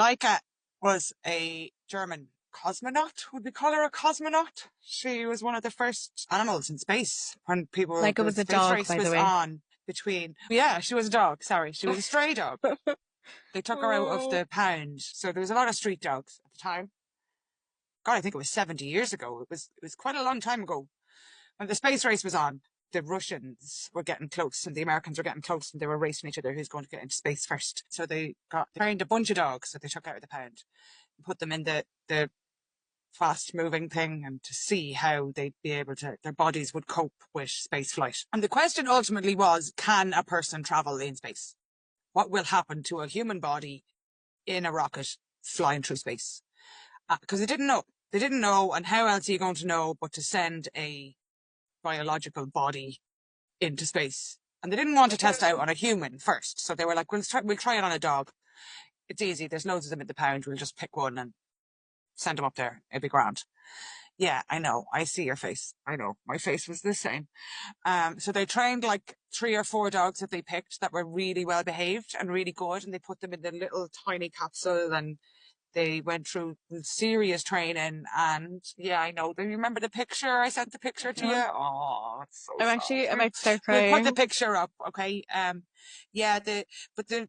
Laika was a German cosmonaut. Would we call her a cosmonaut? She was one of the first animals in space when Laika the was a space dog, race by the was way. on between, yeah, she was a dog. Sorry. She was a stray dog. They took her out of Oh. the pound. So there was a lot of street dogs at the time. God, I think it was 70 years ago. It was quite a long time ago when the space race was on. The Russians were getting close and the Americans were getting close and they were racing each other who's going to get into space first. So they trained a bunch of dogs that they took out of the pound and put them in the fast moving thing and to see how they'd be able to, their bodies would cope with space flight. And the question ultimately was, can a person travel in space? What will happen to a human body in a rocket flying through space? Because they didn't know. They didn't know, and how else are you going to know but to send a biological body into space? And they didn't want to test out on a human first, so they were like, we'll try it on a dog. It's easy. There's loads of them in the pound. We'll just pick one and send them up there. It'd be grand. Yeah, I know. I see your face. I know. My face was the same. So they trained like 3 or 4 dogs that they picked that were really well behaved and really good, and they put them in the little tiny capsule and they went through serious training. And yeah, I know. Do you remember the picture? I sent the picture to you. Oh, it's so I'm sad. actually about to start We'll put the crying. picture up, okay? Yeah, but the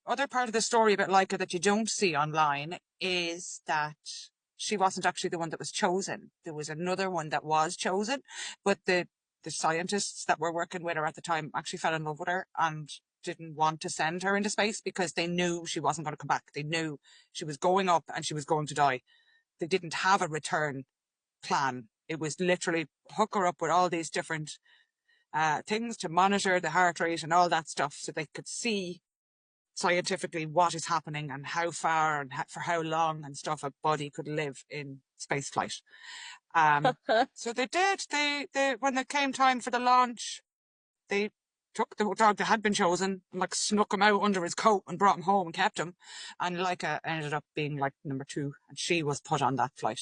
other part of the story about Laika that you don't see online is that she wasn't actually the one that was chosen. There was another one that was chosen, but the scientists that were working with her at the time actually fell in love with her and didn't want to send her into space because they knew she wasn't going to come back. They knew she was going up and she was going to die. They didn't have a return plan. It was literally hook her up with all these different things to monitor the heart rate and all that stuff so they could see scientifically what is happening and how far and for how long and stuff a body could live in space flight. So they did. They when it came time for the launch, they took the dog that had been chosen and like snuck him out under his coat and brought him home and kept him. And Laika ended up being like number 2, and she was put on that flight.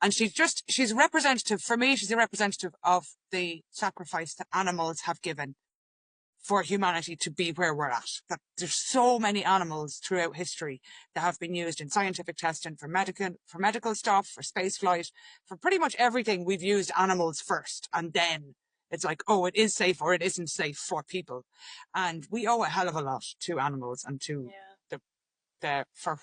And she's representative, for me, she's a representative of the sacrifice that animals have given for humanity to be where we're at. That there's so many animals throughout history that have been used in scientific testing for medical stuff, for space flight, for pretty much everything. We've used animals first, and then it's like, oh, it is safe or it isn't safe for people. And we owe a hell of a lot to animals and to for